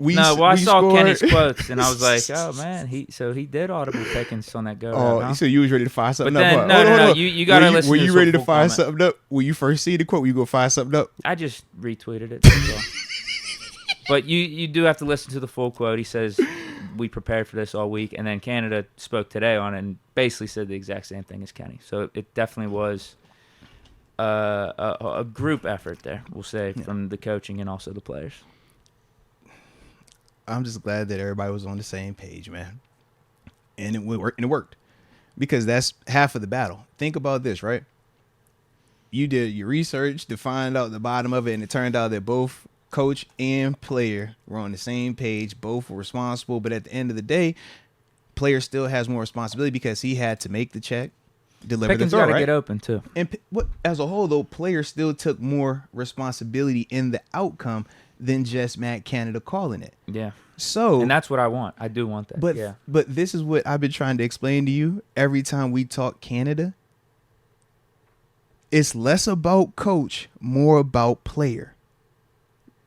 I saw Kenny's quotes and I was like, oh man, he did audible Pickens on that go. Oh, route, huh? so you was ready to fire something But then, up? no, you gotta listen. Were to you this ready to full fire comment. something up? When you first see the quote, were you gonna fire something up? I just retweeted it. That's all. But you do have to listen to the full quote. He says, we prepared for this all week. And then Canada spoke today on it and basically said the exact same thing as Kenny. So it definitely was a group effort there, we'll say, from the coaching and also the players. I'm just glad that everybody was on the same page, man. And it worked. Because that's half of the battle. Think about this, right? You did your research to find out the bottom of it, and it turned out that both coach and player were on the same page. Both were responsible, but at the end of the day, player still has more responsibility because he had to make the check, deliver Pickens the throw, got to right? get open too. And as a whole, though, player still took more responsibility in the outcome than just Matt Canada calling it. Yeah. So, and that's what I want. I do want that. But this is what I've been trying to explain to you every time we talk Canada. It's less about coach, more about player.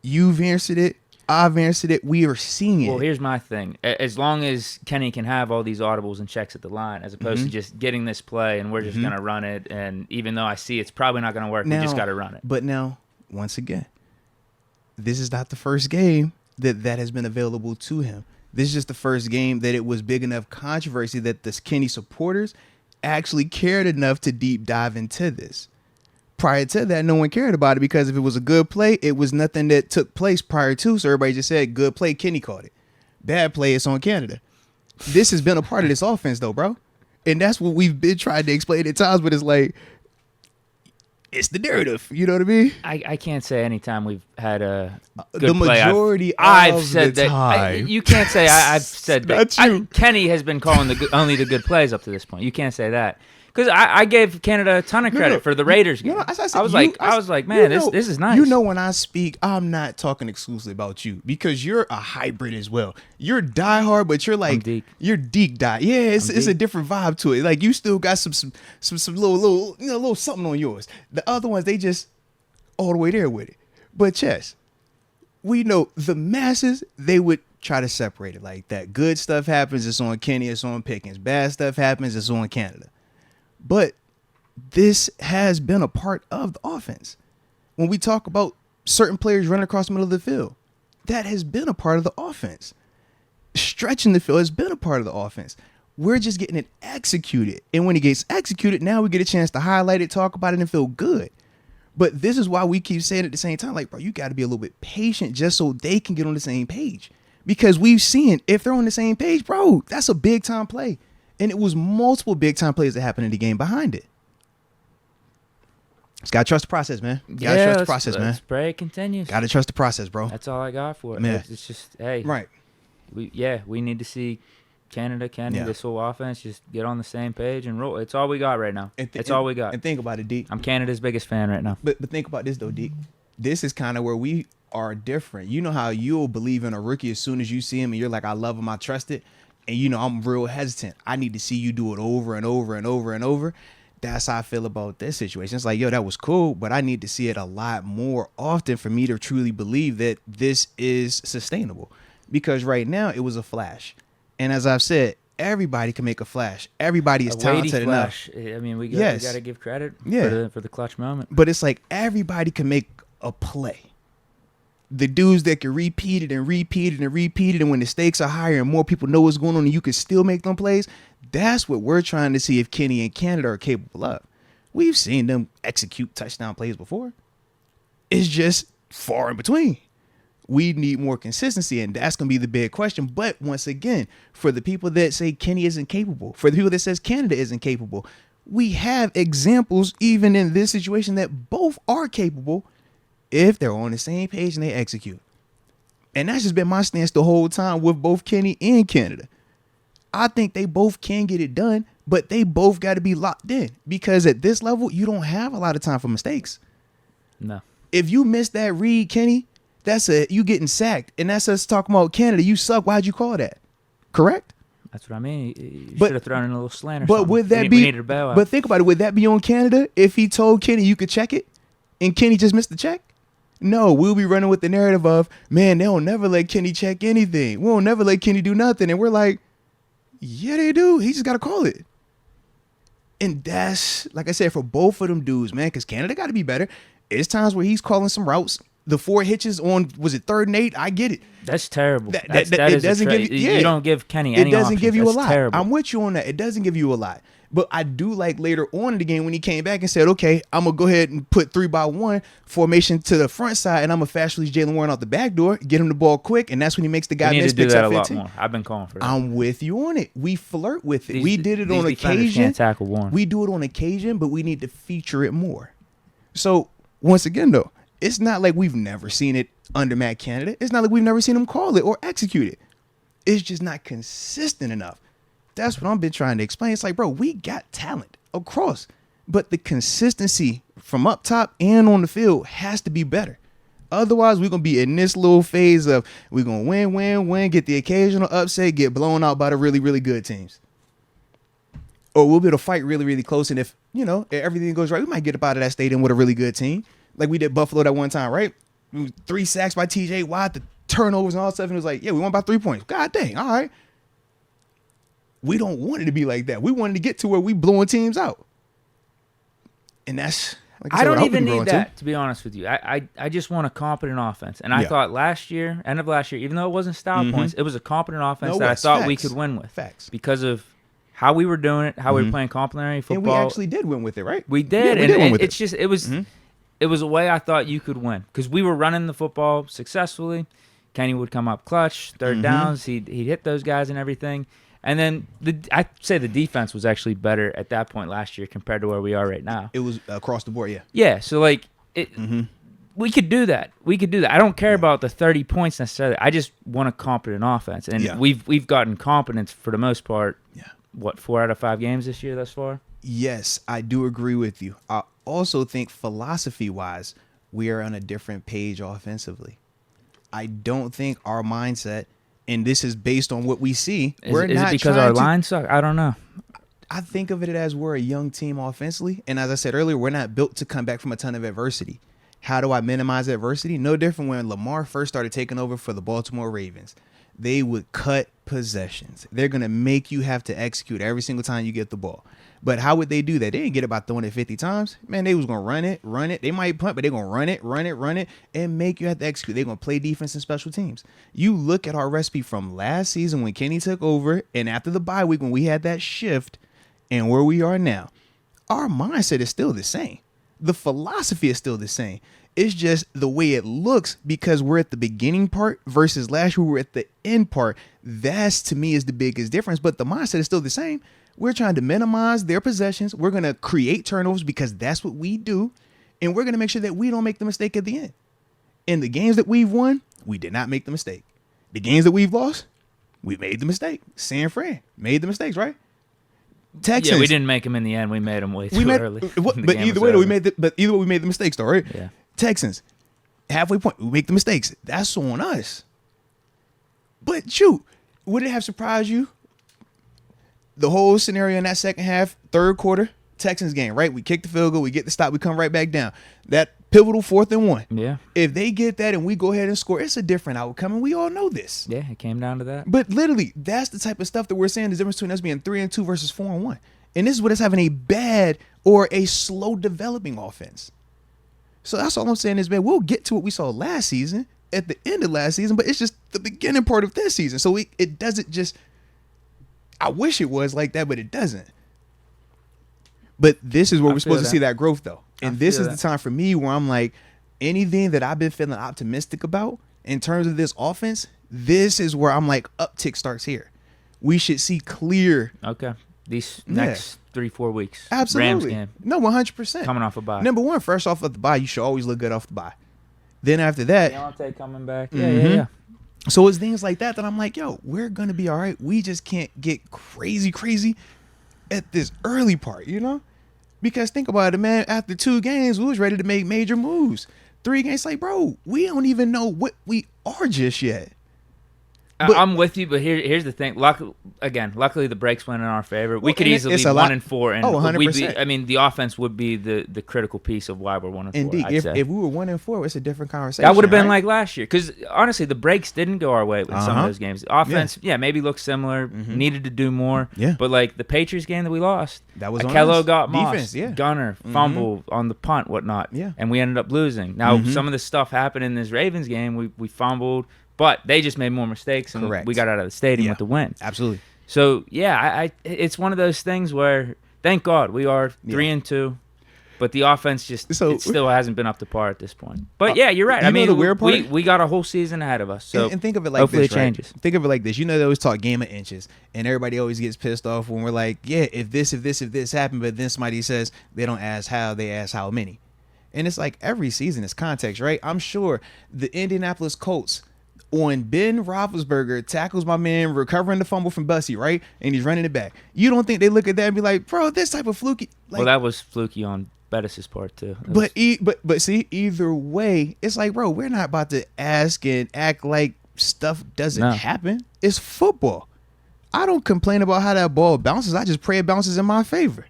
You've answered it. I've answered it. We are seeing it. Well, here's my thing. As long as Kenny can have all these audibles and checks at the line, as opposed to just getting this play and we're just going to run it, and even though I see it's probably not going to work, we just got to run it. But now, once again, this is not the first game that has been available to him. This is just the first game that it was big enough controversy that the Kenny supporters actually cared enough to deep dive into this. Prior to that, no one cared about it because if it was a good play, it was nothing that took place prior to. So everybody just said, good play, Kenny caught it. Bad play, it's on Canada. This has been a part of this offense, though, bro. And that's what we've been trying to explain at times, but it's like, it's the narrative. You know what I mean? I can't say anytime we've had a good the play. majority I've of said the that. time. You can't say I've said that. Not you. Kenny has been calling only the good plays up to this point. You can't say that. Because I gave Canada a ton of credit for the Raiders game. I was like, man, this is nice. You know, when I speak, I'm not talking exclusively about you because you're a hybrid as well. You're diehard, but you're like you're Deke die. Yeah, it's a different vibe to it. Like you still got some little something on yours. The other ones, they just all the way there with it. But Chess, we know the masses, they would try to separate it like that. Good stuff happens, it's on Kenny, it's on Pickens. Bad stuff happens, it's on Canada. But this has been a part of the offense. When we talk about certain players running across the middle of the field, that has been a part of the offense. Stretching the field has been a part of the offense. We're just getting it executed. And when it gets executed, now we get a chance to highlight it, talk about it, and feel good. But this is why we keep saying at the same time, like, bro, you got to be a little bit patient just so they can get on the same page. Because we've seen if they're on the same page, bro, that's a big time play. And it was multiple big time plays that happened in the game behind it. Just gotta trust the process, man. Gotta trust the process, man. Pray it continues. Gotta trust the process, bro. That's all I got for it. Man. It's just, hey, right. We need to see Canada, this whole offense just get on the same page and roll. It's all we got right now. It's all we got. And think about it, Deke. I'm Canada's biggest fan right now. But think about this though, Deke. This is kind of where we are different. You know how you'll believe in a rookie as soon as you see him and you're like, I love him, I trust it. And, you know, I'm real hesitant. I need to see you do it over and over and over and over. That's how I feel about this situation. It's like, yo, that was cool, but I need to see it a lot more often for me to truly believe that this is sustainable. Because right now it was a flash. And as I've said, everybody can make a flash. Everybody is talented enough. I mean, we got to give credit for the clutch moment. But it's like everybody can make a play. The dudes that can repeat it and repeat it and repeat it, and when the stakes are higher and more people know what's going on and you can still make them plays, that's what we're trying to see if Kenny and Canada are capable of. We've seen them execute touchdown plays before. It's just far in between. We need more consistency, and that's going to be the big question. But once again, for the people that say Kenny isn't capable, for the people that says Canada isn't capable, we have examples even in this situation that both are capable if they're on the same page and they execute. And that's just been my stance the whole time with both Kenny and Canada. I think they both can get it done, but they both got to be locked in because at this level, you don't have a lot of time for mistakes. No. If you miss that read, Kenny, that's you getting sacked. And that's us talking about Canada. You suck. Why'd you call that? Correct? That's what I mean. You should have thrown in a little slant or but something. Would that we be? Needed a bailout. But think about it. Would that be on Canada if he told Kenny you could check it and Kenny just missed the check? No, we'll be running with the narrative of, man, they'll never let Kenny check anything. We'll never let Kenny do nothing. And we're like, yeah, they do. He just got to call it. And that's, like I said, for both of them dudes, man, because Canada got to be better. It's times where he's calling some routes. The 4 hitches on, was it 3rd and 8? I get it. That's terrible. That it is doesn't give you, you don't give Kenny any It doesn't options. give you That's a lot. Terrible. I'm with you on that. It doesn't give you a lot. But I do like later on in the game when he came back and said, okay, I'm going to go ahead and put 3-by-1 formation to the front side, and I'm going to fast release Jalen Warren out the back door, get him the ball quick, and that's when he makes the guy miss picks at 15. Need to do that a lot more. I've been calling for that. I'm with you on it. We flirt with it. These, we did it on occasion. Can't tackle Warren. We do it on occasion, but we need to feature it more. So, once again, though, it's not like we've never seen it under Matt Canada. It's not like we've never seen him call it or execute it. It's just not consistent enough. That's what I've been trying to explain. It's like, bro, we got talent across, but the consistency from up top and on the field has to be better. Otherwise, we're going to be in this little phase of we're going to win, get the occasional upset, get blown out by the really, really good teams. Or we'll be able to fight really, really close. And if, if everything goes right, we might get up out of that stadium with a really good team. Like we did Buffalo that one time, right? 3 sacks by TJ Watt, the turnovers and all stuff. And it was like, yeah, we won by 3 points. God dang, all right. We don't want it to be like that. We wanted to get to where we blowing teams out. And that's, like I don't even need that, to be honest with you. I just want a competent offense. And I thought end of last year, even though it wasn't style points, it was a competent offense that I thought we could win with. Facts. Because of how we were doing it, how we were playing complementary football. And we actually did win with it, right? We did. Yeah, we did win with it's just, it was a way I thought you could win. Because we were running the football successfully. Kenny would come up clutch, third downs. He'd hit those guys and everything. And then I'd say the defense was actually better at that point last year compared to where we are right now. It was across the board, yeah. Yeah, so like we could do that. I don't care about the 30 points necessarily. I just want a competent offense, and we've gotten competence for the most part. Yeah. What, 4 out of 5 games this year thus far? Yes, I do agree with you. I also think philosophy-wise, we are on a different page offensively. I don't think our mindset. And this is based on what we see. Is it because our lines suck? I don't know. I think of it as we're a young team offensively. And as I said earlier, we're not built to come back from a ton of adversity. How do I minimize adversity? No different when Lamar first started taking over for the Baltimore Ravens. They would cut possessions. They're going to make you have to execute every single time you get the ball. But how would they do that? They didn't get it by throwing it 50 times. Man, they was going to run it. They might punt, but they're going to run it, and make you have to execute. They're going to play defense and special teams. You look at our recipe from last season when Kenny took over and after the bye week when we had that shift and where we are now, our mindset is still the same. The philosophy is still the same. It's just the way it looks because we're at the beginning part versus last year we were at the end part. That's, to me, is the biggest difference. But the mindset is still the same. We're trying to minimize their possessions. We're going to create turnovers because that's what we do. And we're going to make sure that we don't make the mistake at the end. In the games that we've won, we did not make the mistake. The games that we've lost, we made the mistake. San Fran made the mistakes, right? Texans. Yeah, we didn't make them in the end. We made them way too early. But either way, we made the mistakes, though, right? Yeah. Texans, halfway point, we make the mistakes. That's on us. But shoot, would it have surprised you? The whole scenario in that second half, third quarter, Texans game, right? We kick the field goal, we get the stop, we come right back down. That pivotal 4th and 1. Yeah. If they get that and we go ahead and score, it's a different outcome, and we all know this. Yeah, it came down to that. But literally, that's the type of stuff that we're saying the difference between us being 3-2 versus 4-1. And this is what us having a bad or a slow developing offense. So that's all I'm saying is, man, we'll get to what we saw last season at the end of last season, but it's just the beginning part of this season. So it doesn't just, I wish it was like that, but it doesn't. But this is where we're supposed to see that growth, though. And this is the time for me where I'm like, anything that I've been feeling optimistic about in terms of this offense, this is where I'm like, uptick starts here. We should see clear. Okay. These next 3-4 weeks. Absolutely. Rams game. No, 100%. Coming off a bye. Number one, first off of the bye, you should always look good off the bye. Then after that. Deontay coming back. Yeah. So it's things like that I'm like, yo, we're going to be all right. We just can't get crazy at this early part, you know? Because think about it, man. After 2 games, we was ready to make major moves. 3 games, like, bro, we don't even know what we are just yet. I'm with you, but here's the thing. Luckily the breaks went in our favor. We could easily be 1-4, and 100%. I mean, the offense would be the critical piece of why we're 1-4. And Deke, if we were 1-4, it's a different conversation. That would have been like last year, because honestly, the breaks didn't go our way in some of those games. The offense, maybe looked similar, needed to do more. Yeah. But like the Patriots game that we lost, that was Akello got defense, mossed, Gunner fumble on the punt, whatnot, and we ended up losing. Now some of the stuff happened in this Ravens game. We fumbled, but they just made more mistakes, and we got out of the stadium with the win. Absolutely. So it's one of those things where thank God we are 3-2. But the offense it still hasn't been up to par at this point. But you're right. I mean, the weird part? we got a whole season ahead of us. So and think of it like hopefully this, it changes. Right? Think of it like this. They always talk game of inches, and everybody always gets pissed off when we're like, if this happened, but then somebody says they don't ask how, they ask how many. And it's like every season is context, right? I'm sure the Indianapolis Colts on Ben Roethlisberger tackles my man recovering the fumble from Bussy, right? And he's running it back. You don't think they look at that and be like, bro, this type of fluky. Like, well, that was fluky on Bettis' part too. But see, either way, it's like, bro, we're not about to ask and act like stuff doesn't happen. It's football. I don't complain about how that ball bounces. I just pray it bounces in my favor.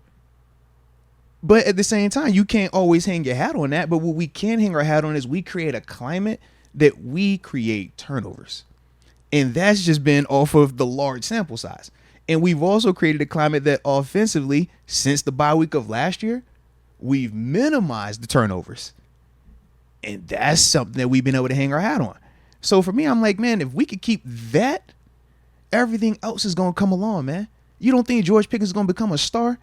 But at the same time, you can't always hang your hat on that. But what we can hang our hat on is we create a climate that we create turnovers. And that's just been off of the large sample size. And we've also created a climate that offensively, since the bye week of last year, we've minimized the turnovers. And that's something that we've been able to hang our hat on. So for me, I'm like, man, if we could keep that, everything else is going to come along, man. You don't think George Pickens is going to become a star?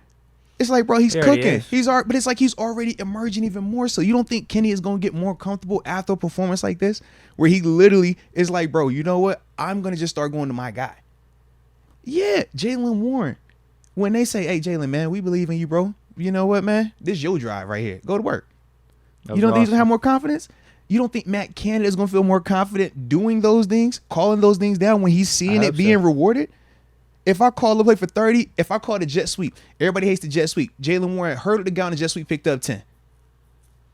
It's like, bro, he's cooking. But it's like he's already emerging even more. So you don't think Kenny is going to get more comfortable after a performance like this, where he literally is like, bro, you know what? I'm going to just start going to my guy. Yeah, Jaylen Warren. When they say, hey, Jaylen, man, we believe in you, bro. You know what, man? This is your drive right here. Go to work. You don't think he's going to have more confidence? You don't think Matt Canada is going to feel more confident doing those things, calling those things down when he's seeing it being rewarded? If I call the play for 30, if I call the jet sweep, everybody hates the jet sweep. Jaylen Warren hurdled the guy on the jet sweep, picked up 10.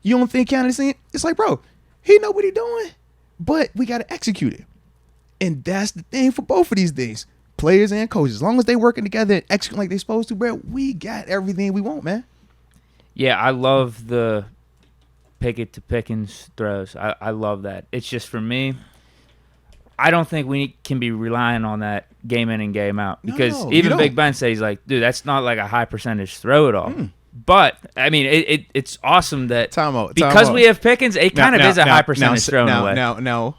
You don't think Canada's seeing it? It's like, bro, he know what he doing, but we got to execute it. And that's the thing for both of these things, players and coaches. As long as they working together and executing like they supposed to, bro, we got everything we want, man. Yeah, I love the Pickett to Pickens throws. I love that. It's just, for me, I don't think we can be relying on that game in and game out, because even Big Ben says, like, dude, that's not like a high percentage throw at all. But I mean, it's awesome that because we have Pickens, it kind of is a high percentage throw in a way. Now,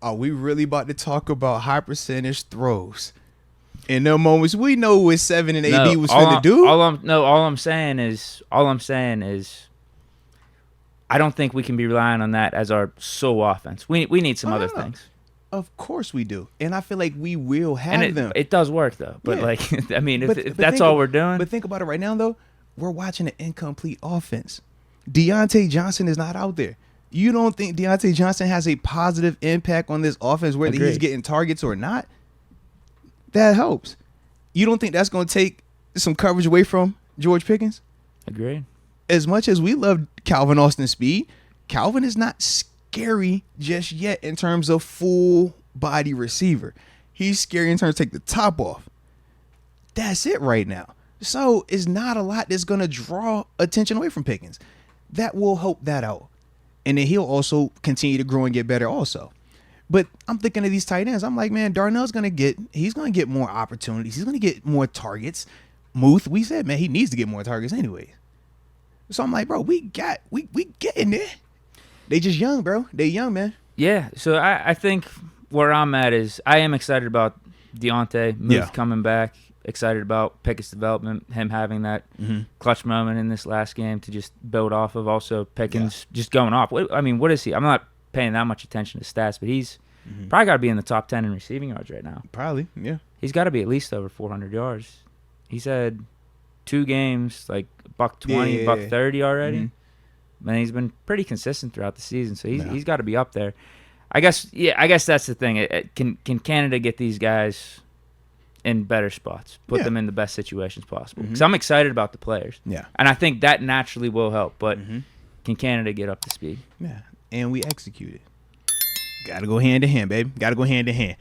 are we really about to talk about high percentage throws? In the moments we know what 7 and AB was finna do. All I'm saying is, I don't think we can be relying on that as our sole offense. We need some other things. Of course we do, and I feel like we will have them. It does work though, but like, I mean, if that's all we're doing. But think about it right now, though. We're watching an incomplete offense. Deontay Johnson is not out there. You don't think Deontay Johnson has a positive impact on this offense, whether he's getting targets or not? That helps. You don't think that's going to take some coverage away from George Pickens? Agreed. As much as we love Calvin Austin's speed, Calvin is not scary just yet in terms of full body receiver. He's scary in terms of take the top off. That's it right now. So it's not a lot that's going to draw attention away from Pickens. That will help that out. And then he'll also continue to grow and get better also. But I'm thinking of these tight ends. I'm like, man, Darnell's going to get more opportunities. He's going to get more targets. Muth, we said, man, he needs to get more targets anyway. So I'm like, bro, we getting there. They just young, bro. They young, man. Yeah. So I think where I'm at is I am excited about Deontay Muth coming back. Excited about Pickett's development, him having that clutch moment in this last game to just build off of. Also, Pickens just going off. I mean, what is he? I'm not paying that much attention to stats, but he's probably got to be in the top 10 in receiving yards right now. Probably, yeah. He's got to be at least over 400 yards. He's had 2 games, like $120, $130 already. Man, he's been pretty consistent throughout the season, so he's got to be up there. I guess that's the thing. Can Canada get these guys in better spots, put them in the best situations possible? Because I'm excited about the players. Yeah. And I think that naturally will help. But can Canada get up to speed? Yeah. And we executed. Got to go hand in hand, baby. Got to go hand in hand.